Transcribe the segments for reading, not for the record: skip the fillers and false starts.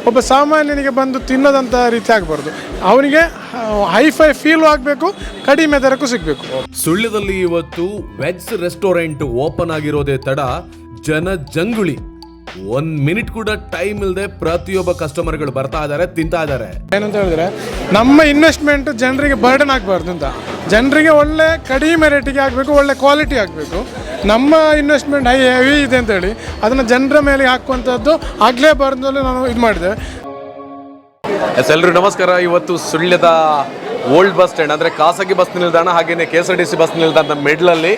ಒಬ್ಬ ಸಾಮಾನ್ಯನಿಗೆ ಬಂದು ತಿನ್ನೋದಂಥ ರೀತಿ ಆಗಬಾರ್ದು. ಅವನಿಗೆ ಹೈಫೈ ಫೀಲ್ ಆಗಬೇಕು, ಕಡಿಮೆ ದರಕ್ಕೂ ಸಿಗಬೇಕು. ಸುಳ್ಯದಲ್ಲಿ ಇವತ್ತು ವೆಜ್ ರೆಸ್ಟೋರೆಂಟ್ ಓಪನ್ ಆಗಿರೋದೇ ತಡ ಜನ ಜಂಗುಳಿ. 1 ಮಿನಿಟ್ ಕೂಡ ಟೈಮ್ ಇಲ್ಲದೆ ಪ್ರತಿಯೊಬ್ಬ ಕಸ್ಟಮರ್ಗಳು ಬರ್ತಾ ಇದ್ದಾರೆ, ತಿಂತಾ ಇದ್ದಾರೆ. ಏನಂತ ಹೇಳಿದ್ರೆ ನಮ್ಮ ಇನ್ವೆಸ್ಟ್ಮೆಂಟ್ ಜನರಿಗೆ ಬರ್ಡನ್ ಆಗಬಾರ್ದು ಅಂತ, ಜನರಿಗೆ ಒಳ್ಳೆ ಕಡಿಮೆ ರೇಟಿಗೆ ಆಗಬೇಕು, ಒಳ್ಳೆ ಕ್ವಾಲಿಟಿ ಆಗಬೇಕು. ನಮ್ಮ ಇನ್ವೆಸ್ಟ್ಮೆಂಟ್ ಹೆವಿ ಇದೆ ಅಂತೇಳಿ ಅದನ್ನು ಜನರ ಮೇಲೆ ಹಾಕುವಂಥದ್ದು ಆಗಲೇಬಾರ್ದು ಅಂತ ನಾನು ಇದು ಮಾಡಿದೆ. ಎಲ್ರಿಗೂ ನಮಸ್ಕಾರ. ಇವತ್ತು ಸುಳ್ಯದ ಓಲ್ಡ್ ಬಸ್ ಸ್ಟ್ಯಾಂಡ್ ಅಂದರೆ ಖಾಸಗಿ ಬಸ್ ನಿಲ್ದಾಣ ಹಾಗೆಯೇ KSRTC ಬಸ್ ನಿಲ್ದಾಣದ ಮಿಡ್ಲಲ್ಲಿ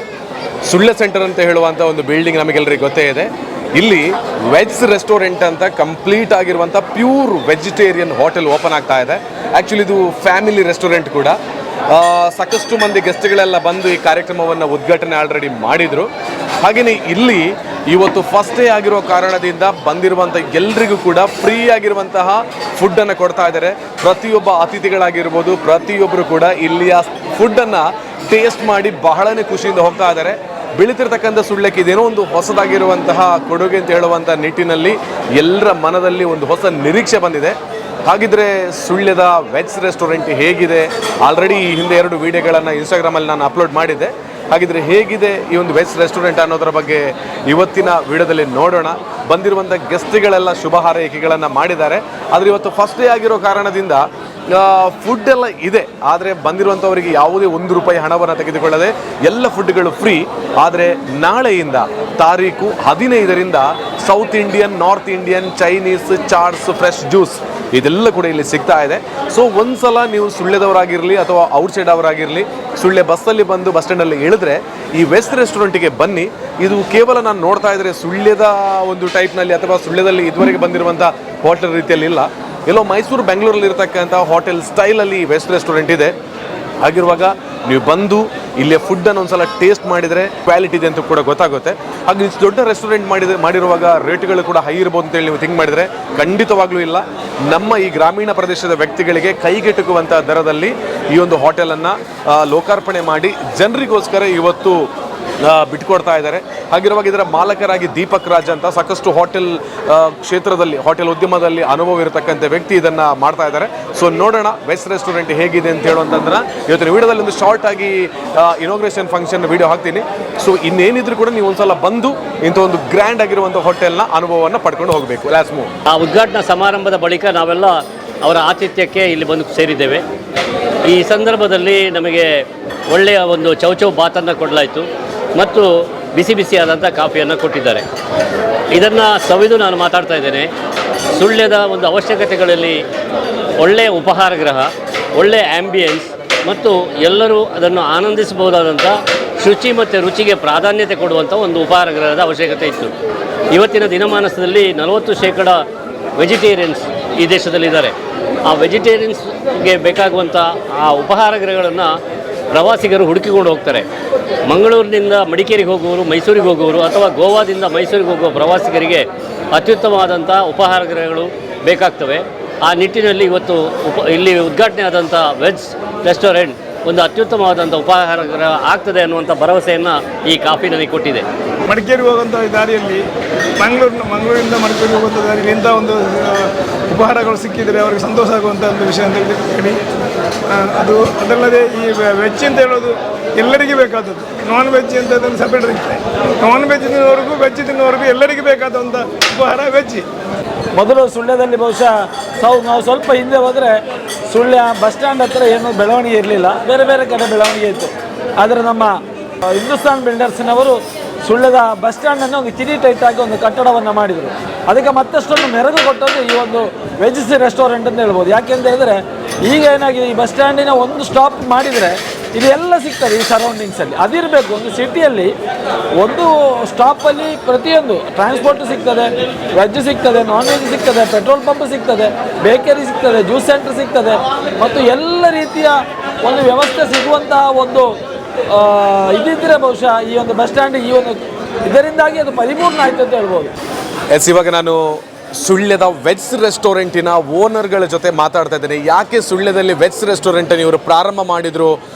ಸುಳ್ಯ ಸೆಂಟರ್ ಅಂತ ಹೇಳುವಂಥ ಒಂದು ಬಿಲ್ಡಿಂಗ್ ನಮಗೆಲ್ಲರಿಗೂ ಗೊತ್ತೇ ಇದೆ. ಇಲ್ಲಿ ವೆಜ್ ರೆಸ್ಟೋರೆಂಟ್ ಅಂತ ಕಂಪ್ಲೀಟ್ ಆಗಿರುವಂಥ ಪ್ಯೂರ್ ವೆಜಿಟೇರಿಯನ್ ಹೋಟೆಲ್ ಓಪನ್ ಆಗ್ತಾ ಇದೆ. ಆ್ಯಕ್ಚುಲಿ ಇದು ಫ್ಯಾಮಿಲಿ ರೆಸ್ಟೋರೆಂಟ್ ಕೂಡ. ಸಾಕಷ್ಟು ಮಂದಿ ಗೆಸ್ಟ್ಗಳೆಲ್ಲ ಬಂದು ಈ ಕಾರ್ಯಕ್ರಮವನ್ನು ಉದ್ಘಾಟನೆ ಆಲ್ರೆಡಿ ಮಾಡಿದರು. ಹಾಗೆಯೇ ಇಲ್ಲಿ ಇವತ್ತು ಫಸ್ಟ್ ಡೇ ಆಗಿರೋ ಕಾರಣದಿಂದ ಬಂದಿರುವಂಥ ಎಲ್ರಿಗೂ ಕೂಡ ಫ್ರೀ ಆಗಿರುವಂತಹ ಫುಡ್ಡನ್ನು ಕೊಡ್ತಾ ಇದ್ದಾರೆ. ಪ್ರತಿಯೊಬ್ಬ ಅತಿಥಿಗಳಾಗಿರ್ಬೋದು, ಪ್ರತಿಯೊಬ್ಬರು ಕೂಡ ಇಲ್ಲಿಯ ಫುಡ್ಡನ್ನು ಟೇಸ್ಟ್ ಮಾಡಿ ಬಹಳನೇ ಖುಷಿಯಿಂದ ಹೋಗ್ತಾ ಇದ್ದಾರೆ. ಬೆಳೀತಿರ್ತಕ್ಕಂಥ ಸುಳ್ಯಕ್ಕೆ ಇದೇನೋ ಒಂದು ಹೊಸದಾಗಿರುವಂತಹ ಕೊಡುಗೆ ಅಂತ ಹೇಳುವಂಥ ನಿಟ್ಟಿನಲ್ಲಿ ಎಲ್ಲರ ಮನದಲ್ಲಿ ಒಂದು ಹೊಸ ನಿರೀಕ್ಷೆ ಬಂದಿದೆ. ಹಾಗಿದ್ರೆ ಸುಳ್ಯದ ವೆಜ್ ರೆಸ್ಟೋರೆಂಟ್ ಹೇಗಿದೆ? ಆಲ್ರೆಡಿ ಈ ಹಿಂದೆ 2 ವಿಡಿಯೋಗಳನ್ನು ಇನ್ಸ್ಟಾಗ್ರಾಮಲ್ಲಿ ನಾನು ಅಪ್ಲೋಡ್ ಮಾಡಿದ್ದೆ. ಹಾಗಿದ್ರೆ ಹೇಗಿದೆ ಈ ಒಂದು ವೆಜ್ ರೆಸ್ಟೋರೆಂಟ್ ಅನ್ನೋದರ ಬಗ್ಗೆ ಇವತ್ತಿನ ವಿಡಿಯೋದಲ್ಲಿ ನೋಡೋಣ. ಬಂದಿರುವಂಥ ಗೆಸ್ಟ್ಗಳೆಲ್ಲ ಶುಭ ಹಾರೈಕೆಗಳನ್ನು ಮಾಡಿದ್ದಾರೆ. ಆದರೆ ಇವತ್ತು ಫಸ್ಟ್ ಡೇ ಆಗಿರೋ ಕಾರಣದಿಂದ ಫುಡ್ ಎಲ್ಲ ಇದೆ, ಆದರೆ ಬಂದಿರುವಂಥವರಿಗೆ ಯಾವುದೇ ₹1 ಹಣವನ್ನು ತೆಗೆದುಕೊಳ್ಳದೆ ಎಲ್ಲ ಫುಡ್ಗಳು ಫ್ರೀ. ಆದರೆ ನಾಳೆಯಿಂದ ತಾರೀಕು 15ರಿಂದ south Indian, north Indian, Chinese, chaats, fresh juice ಇದೆಲ್ಲ ಕೂಡ ಇಲ್ಲಿ ಸಿಗ್ತಾ ಇದೆ. ಸೊ ಒಂದ್ಸಲ ನೀವು ಸುಳ್ಯದವರಾಗಿರಲಿ ಅಥವಾ ಔಟ್ಸೈಡ್ ಅವರಾಗಿರಲಿ ಸುಳ್ಯ ಬಸ್ಸಲ್ಲಿ ಬಂದು ಬಸ್ ಸ್ಟ್ಯಾಂಡಲ್ಲಿ ಇಳಿದ್ರೆ ಈ ವೆಜ್ ರೆಸ್ಟೋರೆಂಟಿಗೆ ಬನ್ನಿ. ಇದು ಕೇವಲ ನಾನು ನೋಡ್ತಾ ಇದ್ದರೆ ಸುಳ್ಯದ ಒಂದು ಟೈಪ್ನಲ್ಲಿ ಅಥವಾ ಸುಳ್ಯದಲ್ಲಿ ಇದುವರೆಗೆ ಬಂದಿರುವಂಥ ಹೋಟೆಲ್ ರೀತಿಯಲ್ಲಿ ಇಲ್ಲ, ಎಲ್ಲೋ ಮೈಸೂರು ಬೆಂಗಳೂರಲ್ಲಿ ಇರತಕ್ಕಂಥ ಹೋಟೆಲ್ ಸ್ಟೈಲಲ್ಲಿ ವೆಜ್ ರೆಸ್ಟೋರೆಂಟ್ ಇದೆ. ಹಾಗಿರುವಾಗ ನೀವು ಬಂದು ಇಲ್ಲಿಯ ಫುಡ್ಡನ್ನು ಒಂದ್ಸಲ ಟೇಸ್ಟ್ ಮಾಡಿದರೆ ಕ್ವಾಲಿಟಿ ಇದೆ ಅಂತ ಕೂಡ ಗೊತ್ತಾಗುತ್ತೆ. ಹಾಗೆ ಇಷ್ಟು ದೊಡ್ಡ ರೆಸ್ಟೋರೆಂಟ್ ಮಾಡಿರುವಾಗ ರೇಟ್ಗಳು ಕೂಡ ಹೈ ಇರ್ಬೋದು ಅಂತೇಳಿ ನೀವು ಥಿಂಕ್ ಮಾಡಿದರೆ ಖಂಡಿತವಾಗ್ಲೂ ಇಲ್ಲ. ನಮ್ಮ ಈ ಗ್ರಾಮೀಣ ಪ್ರದೇಶದ ವ್ಯಕ್ತಿಗಳಿಗೆ ಕೈಗೆಟುಕುವಂಥ ದರದಲ್ಲಿ ಈ ಒಂದು ಹೋಟೆಲನ್ನು ಲೋಕಾರ್ಪಣೆ ಮಾಡಿ ಜನರಿಗೋಸ್ಕರ ಇವತ್ತು ಬಿಟ್ಕೊಡ್ತಾ ಇದ್ದಾರೆ. ಹಾಗಿರುವಾಗ ಇದರ ಮಾಲಕರಾಗಿ ದೀಪಕ್ ರಾಜ್ ಅಂತ ಸಾಕಷ್ಟು ಹೋಟೆಲ್ ಕ್ಷೇತ್ರದಲ್ಲಿ, ಹೋಟೆಲ್ ಉದ್ಯಮದಲ್ಲಿ ಅನುಭವ ಇರತಕ್ಕಂಥ ವ್ಯಕ್ತಿ ಇದನ್ನು ಮಾಡ್ತಾ ಇದ್ದಾರೆ. ಸೊ ನೋಡೋಣ ವೆಜ್ ರೆಸ್ಟೋರೆಂಟ್ ಹೇಗಿದೆ ಅಂತ ಹೇಳುವಂತಂದ್ರೆ ಇವತ್ತಿನ ವಿಡಿಯೋದಲ್ಲಿ ಒಂದು ಶಾರ್ಟ್ ಆಗಿ ಇನಾಗ್ರೇಷನ್ ಫಂಕ್ಷನ್ ವಿಡಿಯೋ ಹಾಕ್ತೀನಿ. ಸೊ ಇನ್ನೇನಿದ್ರು ಕೂಡ ನೀವು ಒಂದ್ಸಲ ಬಂದು ಇಂಥ ಒಂದು ಗ್ರ್ಯಾಂಡ್ ಆಗಿರುವಂಥ ಹೋಟೆಲ್ನ ಅನುಭವವನ್ನು ಪಡ್ಕೊಂಡು ಹೋಗಬೇಕು. Let's move. ಆ ಉದ್ಘಾಟನಾ ಸಮಾರಂಭದ ಬಳಿಕ ನಾವೆಲ್ಲ ಅವರ ಆತಿಥ್ಯಕ್ಕೆ ಇಲ್ಲಿ ಬಂದು ಸೇರಿದ್ದೇವೆ. ಈ ಸಂದರ್ಭದಲ್ಲಿ ನಮಗೆ ಒಳ್ಳೆಯ ಒಂದು ಚೌಚೌ ಬಾತನ್ನು ಕೊಡಲಾಯಿತು ಮತ್ತು ಬಿಸಿ ಬಿಸಿಯಾದಂಥ ಕಾಫಿಯನ್ನು ಕೊಟ್ಟಿದ್ದಾರೆ. ಇದನ್ನು ಸವಿದು ನಾನು ಮಾತಾಡ್ತಾ ಇದ್ದೇನೆ. ಸುಳ್ಯದ ಒಂದು ಅವಶ್ಯಕತೆಗಳಲ್ಲಿ ಒಳ್ಳೆಯ ಉಪಹಾರ ಗೃಹ, ಒಳ್ಳೆಯ ಆ್ಯಂಬಿಯನ್ಸ್ ಮತ್ತು ಎಲ್ಲರೂ ಅದನ್ನು ಆನಂದಿಸಬಹುದಾದಂಥ ಶುಚಿ ಮತ್ತು ರುಚಿಗೆ ಪ್ರಾಧಾನ್ಯತೆ ಕೊಡುವಂಥ ಒಂದು ಉಪಹಾರ ಗೃಹದ ಅವಶ್ಯಕತೆ ಇತ್ತು. ಇವತ್ತಿನ ದಿನಮಾನದಲ್ಲಿ 40% ವೆಜಿಟೇರಿಯನ್ಸ್ ಈ ದೇಶದಲ್ಲಿದ್ದಾರೆ. ಆ ವೆಜಿಟೇರಿಯನ್ಸ್ಗೆ ಬೇಕಾಗುವಂಥ ಆ ಉಪಹಾರ ಗೃಹಗಳನ್ನು ಪ್ರವಾಸಿಗರು ಹುಡುಕಿಕೊಂಡು ಹೋಗ್ತಾರೆ. ಮಂಗಳೂರಿನಿಂದ ಮಡಿಕೇರಿಗೆ ಹೋಗುವವರು, ಮೈಸೂರಿಗೆ ಹೋಗುವವರು ಅಥವಾ ಗೋವಾದಿಂದ ಮೈಸೂರಿಗೆ ಹೋಗುವ ಪ್ರವಾಸಿಗರಿಗೆ ಅತ್ಯುತ್ತಮವಾದಂಥ ಉಪಹಾರ ಗೃಹಗಳು ಬೇಕಾಗ್ತವೆ. ಆ ನಿಟ್ಟಿನಲ್ಲಿ ಇವತ್ತು ಇಲ್ಲಿ ಉದ್ಘಾಟನೆ ಆದಂಥ ವೆಜ್ ರೆಸ್ಟೋರೆಂಟ್ ಒಂದು ಅತ್ಯುತ್ತಮವಾದಂಥ ಉಪಹಾರ ಗೃಹ ಆಗ್ತದೆ ಅನ್ನುವಂಥ ಭರವಸೆಯನ್ನು ಈ ಕಾಫಿ ನನಗೆ ಕೊಟ್ಟಿದೆ. ಮಡಿಕೇರಿ ಹೋಗುವಂಥ ದಾರಿಯಲ್ಲಿ ಮಂಗಳೂರಿಂದ ಮಡಿಕೇರಿ ಹೋಗುವಂಥ ದಾರಿಯಲ್ಲಿ ಇಂಥ ಒಂದು ಉಪಹಾರಗಳು ಸಿಕ್ಕಿದರೆ ಅವರಿಗೆ ಸಂತೋಷ ಆಗುವಂಥ ಒಂದು ವಿಷಯ ಅಂತ ಹೇಳಿ ಅದು. ಅದಲ್ಲದೆ ಈ ವೆಜ್ ಅಂತ ಹೇಳೋದು ಎಲ್ಲರಿಗೂ ಬೇಕಾದದ್ದು. ನಾನ್ ವೆಜ್ ಅಂತ ಅದನ್ನು ಸಪ್ರೇಟ್ ಇರುತ್ತೆ. ನಾನ್ ವೆಜ್ ತಿನ್ನೋವರೆಗೂ ವೆಜ್ ತಿನ್ನೋವರೆಗೂ ಎಲ್ಲರಿಗೂ ಬೇಕಾದಂಥ ಉಪಹಾರ ವೆಜ್. ಮೊದಲು ಸುಳ್ಯದಲ್ಲಿ ಬಹುಶಃ ನಾವು ಸ್ವಲ್ಪ ಹಿಂದೆ ಹೋದರೆ ಸುಳ್ಯ ಬಸ್ ಸ್ಟ್ಯಾಂಡ್ ಹತ್ತಿರ ಏನೂ ಬೆಳವಣಿಗೆ ಇರಲಿಲ್ಲ, ಬೇರೆ ಬೇರೆ ಕಡೆ ಬೆಳವಣಿಗೆ ಇತ್ತು. ಆದರೆ ನಮ್ಮ ಹಿಂದೂಸ್ತಾನ್ ಬಿಲ್ಡರ್ಸ್ನವರು ಸುಳ್ಯದ ಬಸ್ ಸ್ಟ್ಯಾಂಡನ್ನು ಒಂದು ಕಿರಿ ಟೈಟಾಗಿ ಒಂದು ಕಟ್ಟಡವನ್ನು ಮಾಡಿದರು. ಅದಕ್ಕೆ ಮತ್ತಷ್ಟೊಂದು ಮೆರುಗು ಕೊಟ್ಟದ್ದು ಈ ಒಂದು ವೆಜ್ ರೆಸ್ಟೋರೆಂಟ್ ಅಂತ ಹೇಳ್ಬೋದು. ಯಾಕೆಂತ ಹೇಳಿದ್ರೆ ಈಗ ಏನಾಗಿದೆ, ಈ ಬಸ್ ಸ್ಟ್ಯಾಂಡಿನ ಒಂದು ಸ್ಟಾಪ್ ಮಾಡಿದರೆ ಇದೆಲ್ಲ ಸಿಗ್ತದೆ ಈ ಸರೌಂಡಿಂಗ್ಸಲ್ಲಿ. ಅದಿರಬೇಕು. ಒಂದು ಸಿಟಿಯಲ್ಲಿ ಒಂದು ಸ್ಟಾಪಲ್ಲಿ ಪ್ರತಿಯೊಂದು ಟ್ರಾನ್ಸ್ಪೋರ್ಟ್ ಸಿಗ್ತದೆ, ವೆಜ್ ಸಿಗ್ತದೆ, ನಾನ್ ವೆಜ್ ಸಿಗ್ತದೆ, ಪೆಟ್ರೋಲ್ ಪಂಪ್ ಸಿಗ್ತದೆ, ಬೇಕರಿ ಸಿಗ್ತದೆ, ಜ್ಯೂಸ್ ಸೆಂಟರ್ ಸಿಗ್ತದೆ ಮತ್ತು ಎಲ್ಲ ರೀತಿಯ ಒಂದು ವ್ಯವಸ್ಥೆ ಸಿಗುವಂತಹ ಒಂದು ಇದಿದ್ದರೆ ಬಹುಶಃ ಈ ಒಂದು ಬಸ್ ಸ್ಟ್ಯಾಂಡ್ ಈ ಒಂದು ಇದರಿಂದಾಗಿ ಅದು ಪರಿಪೂರ್ಣ ಆಯಿತು ಅಂತ ಹೇಳ್ಬೋದು. ಇವಾಗ ನಾನು ಸುಳ್ಯದ ವೆಜ್ ರೆಸ್ಟೋರೆಂಟಿನ ಓನರ್ಗಳ ಜೊತೆ ಮಾತಾಡ್ತಾ ಇದ್ದೇನೆ. ಯಾಕೆ ಸುಳ್ಯದಲ್ಲಿ ವೆಜ್ ರೆಸ್ಟೋರೆಂಟನ್ನು ಇವರು ಪ್ರಾರಂಭ ಮಾಡಿದರು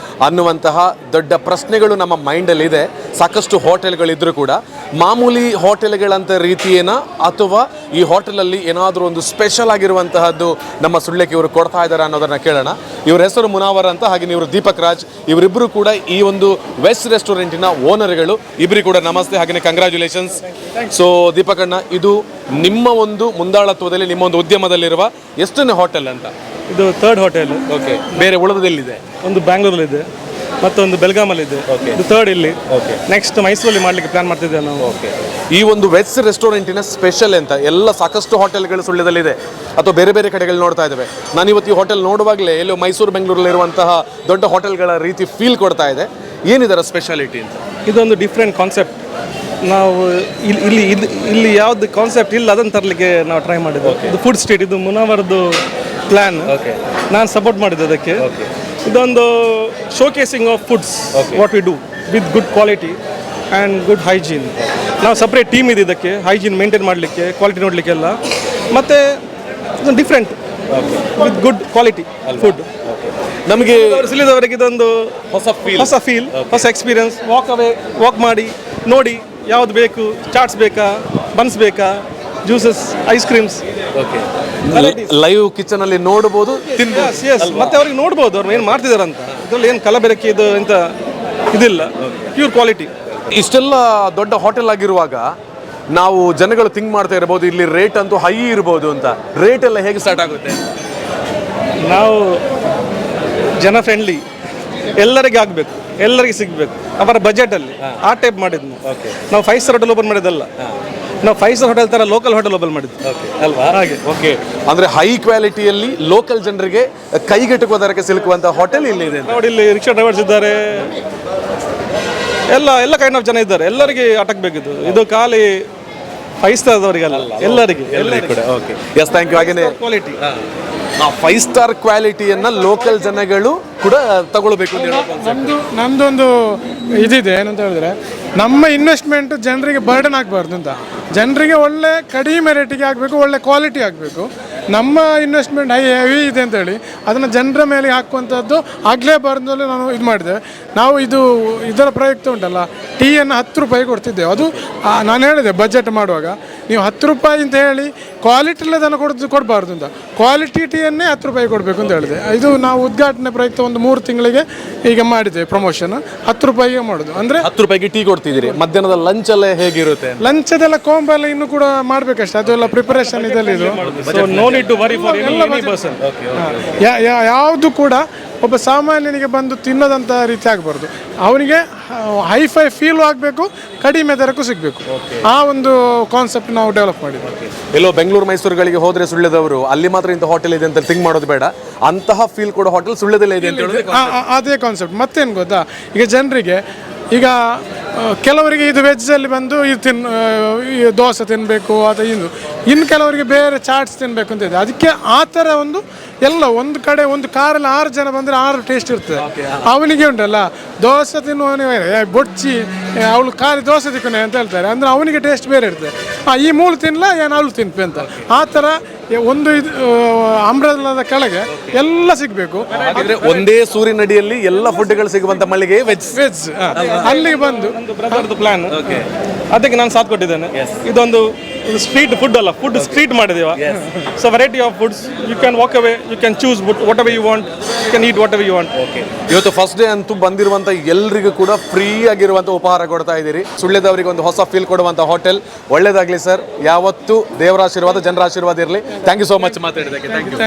ಅನ್ನುವಂತಹ ದೊಡ್ಡ ಪ್ರಶ್ನೆಗಳು ನಮ್ಮ ಮೈಂಡಲ್ಲಿದೆ. ಸಾಕಷ್ಟು ಹೋಟೆಲ್ಗಳಿದ್ದರೂ ಕೂಡ ಮಾಮೂಲಿ ಹೋಟೆಲ್ಗಳಂಥ ರೀತಿಯೇನ ಅಥವಾ ಈ ಹೋಟೆಲಲ್ಲಿ ಏನಾದರೂ ಒಂದು ಸ್ಪೆಷಲ್ ಆಗಿರುವಂತಹದ್ದು ನಮ್ಮ ಸುಳ್ಯಕ್ಕೆ ಇವರು ಕೊಡ್ತಾ ಇದ್ದಾರೆ ಅನ್ನೋದನ್ನ ಕೇಳೋಣ. ಇವ್ರ ಹೆಸರು ಮುನಾವರ್ ಅಂತ, ಹಾಗೆ ಇವರು ದೀಪಕ್ ರಾಜ್. ಇವರಿಬ್ಬರು ಕೂಡ ಈ ಒಂದು ವೆಸ್ಟ್ ರೆಸ್ಟೋರೆಂಟಿನ ಓನರ್ಗಳು. ಇಬ್ಬರಿಗೆ ಕೂಡ ನಮಸ್ತೆ, ಹಾಗೆ ಕಂಗ್ರ್ಯಾಚುಲೇಷನ್ಸ್. ಸೊ ದೀಪಕ್ ಅಣ್ಣ, ಇದು ನಿಮ್ಮ ಒಂದು ಮುಂದಾಳತ್ವದಲ್ಲಿ, ನಿಮ್ಮ ಒಂದು ಉದ್ಯಮದಲ್ಲಿರುವ ಎಷ್ಟನೇ ಹೋಟೆಲ್ ಅಂತ? ಇದು ಥರ್ಡ್ ಹೋಟೆಲ್. ಓಕೆ, ಬೇರೆ ಉಳಿದದೆಲ್ಲಿದೆ? ಒಂದು ಬ್ಯಾಂಗ್ಳೂರಲ್ಲಿದೆ, ಮತ್ತೊಂದು ಬೆಳಗಾಮಲ್ಲಿದೆ. ಇದು ಥರ್ಡ್ ಇಲ್ಲಿ. ನೆಕ್ಸ್ಟ್ ಮೈಸೂರಲ್ಲಿ ಮಾಡ್ಲಿಕ್ಕೆ ಪ್ಲಾನ್ ಮಾಡ್ತಿದ್ದೇವೆ ನಾವು. ಈ ಒಂದು ವೆಜ್ ರೆಸ್ಟೋರೆಂಟಿನ ಸ್ಪೆಷಲ್ ಅಂತ ಎಲ್ಲ ಸಾಕಷ್ಟು ಹೋಟೆಲ್ಗಳು ಸುಳ್ಯದಲ್ಲಿದೆ ಅಥವಾ ಬೇರೆ ಬೇರೆ ಕಡೆಗಳು ನೋಡ್ತಾ ಇದ್ದೇವೆ. ನಾನು ಇವತ್ತು ಈ ಹೋಟೆಲ್ ನೋಡುವಾಗಲೇ ಎಲ್ಲೋ ಮೈಸೂರು ಬೆಂಗಳೂರಲ್ಲಿರುವಂತಹ ದೊಡ್ಡ ಹೋಟೆಲ್ಗಳ ರೀತಿ ಫೀಲ್ ಕೊಡ್ತಾ ಇದೆ. ಏನಿದರ ಸ್ಪೆಷಾಲಿಟಿ ಅಂತ? ಇದೊಂದು ಡಿಫ್ರೆಂಟ್ ಕಾನ್ಸೆಪ್ಟ್. ನಾವು ಇಲ್ಲಿ ಯಾವ್ದು ಕಾನ್ಸೆಪ್ಟ್ ಇಲ್ಲ ಅದನ್ನು ತರಲಿಕ್ಕೆ ನಾವು ಟ್ರೈ ಮಾಡಿದ್ವಿ. ಇದು ಫುಡ್ ಸ್ಟ್ರೀಟ್, ಇದು ಮುನಾವರ್ದು ಪ್ಲಾನ್. ನಾನು ಸಪೋರ್ಟ್ ಮಾಡಿದ್ದೆ ಅದಕ್ಕೆ. ಇದೊಂದು showcasing of foods, what we do with good quality and good hygiene. ನಾವು ಸಪ್ರೇಟ್ ಟೀಮ್ ಇದೆ ಇದಕ್ಕೆ, ಹೈಜೀನ್ ಮೇಂಟೈನ್ ಮಾಡಲಿಕ್ಕೆ, ಕ್ವಾಲಿಟಿ ನೋಡಲಿಕ್ಕೆಲ್ಲ. ಮತ್ತು different with good quality food. ನಮಗೆ ಸುಲಿದವರಿಗೆ ಇದೊಂದು ಹೊಸ ಫೀಲ್, ಹೊಸ ಎಕ್ಸ್ಪೀರಿಯನ್ಸ್. ವಾಕ್ ಮಾಡಿ ನೋಡಿ ಯಾವ್ದು ಬೇಕು, ಚಾಟ್ಸ್ ಬೇಕಾ, ಬನ್ಸ್ ಬೇಕಾ, juices, ice creams. Live kitchen ಅಲ್ಲಿ ನೋಡಬಹುದು, ಮತ್ತೆ ಅವ್ರಿಗೆ ನೋಡ್ಬೋದು ಅವ್ರು ಏನು ಮಾಡ್ತಿದಾರೆ ಅಂತ. ಇದ್ರಲ್ಲಿ ಏನು ಕಲಬೆರಕೆ ಇದು ಎಂತ ಇದಿಲ್ಲ, ಪ್ಯೂರ್ ಕ್ವಾಲಿಟಿ. ಇಷ್ಟೆಲ್ಲ ದೊಡ್ಡ ಹೋಟೆಲ್ ಆಗಿರುವಾಗ ನಾವು ಜನಗಳು ಥಿಂಕ್ ಮಾಡ್ತಾ ಇರಬಹುದು ಇಲ್ಲಿ ರೇಟ್ ಅಂತೂ ಹೈ ಇರ್ಬೋದು ಅಂತ. ರೇಟ್ ಎಲ್ಲ ಹೇಗೆ ಸ್ಟಾರ್ಟ್ ಆಗುತ್ತೆ? ನಾವು ಜನ ಫ್ರೆಂಡ್ಲಿ, ಎಲ್ಲರಿಗೆ ಆಗಬೇಕು, ಎಲ್ಲರಿಗೆ ಸಿಗಬೇಕು, ಅವರ ಬಜೆಟಲ್ಲಿ ಆ ಟೈಪ್ ಮಾಡಿದ್ವಿ ನಾವು. 5 ಸ್ಟಾರ್ ಹೋಟೆಲ್ ಓಪನ್ ಮಾಡಿದ್ದಲ್ಲ ನಾವು, 5 ಸ್ಟಾರ್ ಹೋಟೆಲ್ ತರ ಲೋಕಲ್ ಹೋಟೆಲ್ ಓಪನ್ ಮಾಡಿದ್ವಿ ಅಲ್ವಾ? ಹಾಗೆ. ಓಕೆ, ಅಂದ್ರೆ ಹೈ ಕ್ವಾಲಿಟಿಯಲ್ಲಿ ಲೋಕಲ್ ಜನರಿಗೆ ಕೈಗೆಟುಕುವ ದರಕ್ಕೆ ಸಿಲುಕುವಂತ ಹೋಟೆಲ್ ಇಲ್ಲಿ ಇದೆ. ನೋಡಿ, ಇಲ್ಲಿ ರಿಕ್ಷಾ ಡ್ರೈವರ್ಸ್ ಇದ್ದಾರೆ, ಎಲ್ಲ ಕೈಂಡ್ ಆಫ್ ಜನ ಇದ್ದಾರೆ. ಎಲ್ಲರಿಗೆ ಅಟಕ್ಬೇಕಿದ್ದು, ಇದು ಖಾಲಿ 5 ಸ್ಟಾರ್ದವರಿಗಲ್ಲ, ಎಲ್ಲರಿಗೆ ಕೂಡ. Okay, yes, thank you. ಹಾಗೇನೆ ಕ್ವಾಲಿಟಿ, 5 ಸ್ಟಾರ್ ಕ್ವಾಲಿಟಿಯನ್ನ ಲೋಕಲ್ ಜನಗಳು ಕೂಡ ತಗೊಳ್ಬೇಕು ಅಂತ ಹೇಳೋ ನಮ್ದೊಂದು ಇದಿದೆ. ಏನಂತ ಹೇಳಿದ್ರೆ, ನಮ್ಮ ಇನ್ವೆಸ್ಟ್ಮೆಂಟ್ ಜನರಿಗೆ ಬರ್ಡನ್ ಆಗಬಾರ್ದು ಅಂತ. ಜನರಿಗೆ ಒಳ್ಳೆ ಕಡಿಮೆ ರೇಟಿಗೆ ಆಗಬೇಕು, ಒಳ್ಳೆ ಕ್ವಾಲಿಟಿ ಆಗಬೇಕು. ನಮ್ಮ ಇನ್ವೆಸ್ಟ್ಮೆಂಟ್ ಹೆವಿ ಇದೆ ಅಂತೇಳಿ ಅದನ್ನು ಜನರ ಮೇಲೆ ಹಾಕುವಂಥದ್ದು ಆಗಲೇಬಾರ್ದು ಅಂತ ನಾವು ಇದು ಮಾಡಿದ್ದೇವೆ. ನಾವು ಇದರ ಪ್ರಯುಕ್ತ ಉಂಟಲ್ಲ, ಟೀಯನ್ನು 10 ರೂಪಾಯಿ ಕೊಡ್ತಿದ್ದೇವೆ. ಅದು ನಾನು ಹೇಳಿದೆ ಬಜೆಟ್ ಮಾಡುವಾಗ, ನೀವು 10 ರೂಪಾಯಿ ಅಂತ ಹೇಳಿ ಕ್ವಾಲಿಟಿ ಇಲ್ಲದನ್ನು ಕೊಡಬಾರ್ದು ಅಂತ. ಕ್ವಾಲಿಟಿ ಟೀಯನ್ನೇ 10 ರೂಪಾಯಿ ಕೊಡಬೇಕು ಅಂತ ಹೇಳಿದೆ. ಇದು ನಾವು ಉದ್ಘಾಟನೆ ಪ್ರಯುಕ್ತ ಒಂದು 3 ತಿಂಗಳಿಗೆ ಈಗ ಮಾಡಿದ್ದೇವೆ ಪ್ರಮೋಷನ್. 10 ರೂಪಾಯಿಗೆ ಮಾಡೋದು. ಅಂದರೆ 10 ರೂಪಾಯಿಗೆ ಟೀ ಕೊಡ್ತಿದ್ದೀರಿ. ಮಧ್ಯಾಹ್ನದ ಲಂಚ್ ಎಲ್ಲ ಹೇಗಿರುತ್ತೆ? ಲಂಚದೆಲ್ಲ ಕೋಂಬೆಲ್ಲ ಇನ್ನೂ ಕೂಡ ಮಾಡಬೇಕಷ್ಟೇ, ಅದೆಲ್ಲ ಪ್ರಿಪರೇಷನ್ ಇದೆಲ್ಲ. ಇದು no need to worry for any person. ಯಾವುದು ಕೂಡ ಒಬ್ಬ ಸಾಮಾನ್ಯನಿಗೆ ಬಂದು ತಿನ್ನೋದಂಥ ರೀತಿ ಆಗಬಾರ್ದು. ಅವನಿಗೆ ಹೈಫೈ ಫೀಲು ಆಗಬೇಕು, ಕಡಿಮೆ ದರಕ್ಕೂ ಸಿಗಬೇಕು. ಆ ಒಂದು ಕಾನ್ಸೆಪ್ಟ್ ನಾವು ಡೆವಲಪ್ ಮಾಡಿದ್ವಿ. ಎಲ್ಲೋ ಬೆಂಗಳೂರು ಮೈಸೂರುಗಳಿಗೆ ಹೋದ್ರೆ ಸುಳ್ಯದವರು ಅಲ್ಲಿ ಮಾತ್ರ ಇಂಥ ಹೋಟೆಲ್ ಇದೆ ಅಂತ ಥಿಂಕ್ ಮಾಡೋದು ಬೇಡ. ಅಂತಹ ಫೀಲ್ ಕೊಡೋ ಹೋಟೆಲ್ ಸುಳ್ಯದಲ್ಲೇ ಇದೆ ಅಂತ ಹೇಳಿದ್ರೆ ಅದೇ ಕಾನ್ಸೆಪ್ಟ್. ಮತ್ತೇನು ಗೊತ್ತಾ, ಈಗ ಜನರಿಗೆ ಈಗ ಕೆಲವರಿಗೆ ಇದು ವೆಜ್ಜಲ್ಲಿ ಬಂದು ಇದು ದೋಸೆ ತಿನ್ನಬೇಕು ಅಥವಾ ಇನ್ನು ಕೆಲವರಿಗೆ ಬೇರೆ ಚಾಟ್ಸ್ ತಿನ್ನಬೇಕು ಅಂತ ಇದೆ. ಅದಕ್ಕೆ ಆ ಥರ ಒಂದು ಕಡೆ ಒಂದು ಕಾರಲ್ಲಿ 6 ಜನ ಬಂದರೆ 6 ಟೇಸ್ಟ್ ಇರ್ತದೆ. ಅವನಿಗೆ ಉಂಟಲ್ಲ, ದೋಸೆ ತಿನ್ನುವವನಿಗೆ ಬೊಚ್ಚಿ ಅವಳು ಖಾಲಿ ದೋಸೆ ತಿಕ್ಕೊನೆ ಅಂತ ಹೇಳ್ತಾರೆ. ಅಂದರೆ ಅವನಿಗೆ ಟೇಸ್ಟ್ ಬೇರೆ ಇರ್ತದೆ. ಈ ಮೂಳು ತಿನ್ನಲ್ಲ, ಏನು ಅವಳು ತಿನ್ಪೆ ಅಂತ. ಆ ಥರ ಒಂದು ಅಂಬ್ರೆಲಾದ ಕೆಳಗೆ ಎಲ್ಲ ಸಿಗಬೇಕು. ಒಂದೇ ಸೂರಿನಡಿಯಲ್ಲಿ ಎಲ್ಲ ಫುಡ್ಗಳು ಸಿಗುವಂತ ಮಳಿಗೆ ವೆಜ್. ಅಲ್ಲಿಗೆ ಬಂದು ಬ್ರದರ್ದು ಪ್ಲಾನ್, ಅದಕ್ಕೆ ನಾನು ಸಾಥ್ ಕೊಟ್ಟಿದ್ದೇನೆ. ಇದೊಂದು ಸ್ಟ್ರೀಟ್ ಫುಡ್ ಅಲ್ಲ, ಫುಡ್ ಸ್ಟ್ರೀಟ್ ಮಾಡಿದೀವ. So variety of foods, you can walk away, you can choose whatever you want, you can eat whatever you want. ಇವತ್ತು ಫಸ್ಟ್ ಡೇ ಅಂತೂ ಬಂದಿರುವಂತ ಎಲ್ರಿಗೂ ಕೂಡ ಫ್ರೀ ಆಗಿರುವಂತ ಉಪಹಾರ ಕೊಡ್ತಾ ಇದ್ದೀರಿ. ಸುಳ್ಯದವರಿಗೆ ಒಂದು ಹೊಸ ಫೀಲ್ ಕೊಡುವಂತ ಹೋಟೆಲ್. ಒಳ್ಳೇದಾಗ್ಲಿ ಸರ್. ಯಾವತ್ತು ದೇವರ ಆಶೀರ್ವಾದ, ಜನರ ಆಶೀರ್ವಾದ ಇರಲಿ. ಥ್ಯಾಂಕ್ ಯು ಸೋ ಮಚ್ ಮಾತಾಡಿದ್ದಕ್ಕೆ. Thank you.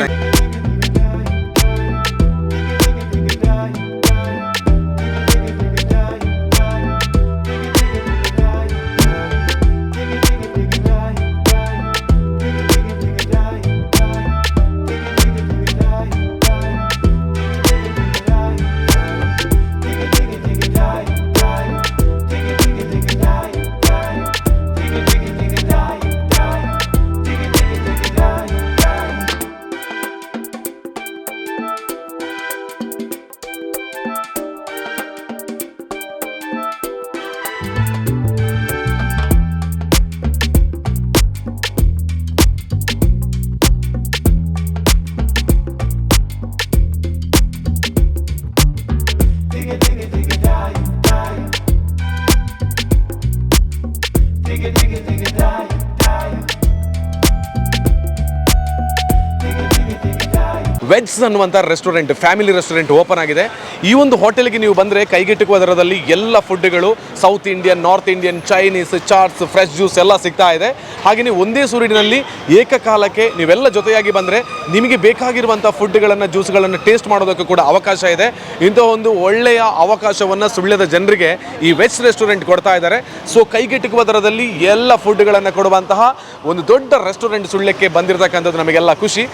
ವೆಜ್ಸ್ ಅನ್ನುವಂಥ ರೆಸ್ಟೋರೆಂಟ್, ಫ್ಯಾಮಿಲಿ ರೆಸ್ಟೋರೆಂಟ್ ಓಪನ್ ಆಗಿದೆ. ಈ ಒಂದು ಹೋಟೆಲ್ಗೆ ನೀವು ಬಂದರೆ ಕೈಗೆಟುಕುವ ದರದಲ್ಲಿ ಎಲ್ಲ ಫುಡ್ಗಳು south Indian, north Indian, Chinese, chaats, fresh juice ಎಲ್ಲ ಸಿಗ್ತಾ ಇದೆ. ಹಾಗೆಯೇ ಒಂದೇ ಸೂರಿನಲ್ಲಿ ಏಕಕಾಲಕ್ಕೆ ನೀವೆಲ್ಲ ಜೊತೆಯಾಗಿ ಬಂದರೆ ನಿಮಗೆ ಬೇಕಾಗಿರುವಂಥ ಫುಡ್ಗಳನ್ನು, ಜ್ಯೂಸ್ಗಳನ್ನು ಟೇಸ್ಟ್ ಮಾಡೋದಕ್ಕೂ ಕೂಡ ಅವಕಾಶ ಇದೆ. ಇಂಥ ಒಂದು ಒಳ್ಳೆಯ ಅವಕಾಶವನ್ನು ಸುಳ್ಯದ ಜನರಿಗೆ ಈ ವೆಜ್ ರೆಸ್ಟೋರೆಂಟ್ ಕೊಡ್ತಾ ಇದ್ದಾರೆ. ಸೊ ಕೈಗೆಟುಕುವ ದರದಲ್ಲಿ ಎಲ್ಲ ಫುಡ್ಗಳನ್ನು ಕೊಡುವಂತಹ ಒಂದು ದೊಡ್ಡ ರೆಸ್ಟೋರೆಂಟ್ ಸುಳ್ಯಕ್ಕೆ ಬಂದಿರತಕ್ಕಂಥದ್ದು ನಮಗೆಲ್ಲ ಖುಷಿ.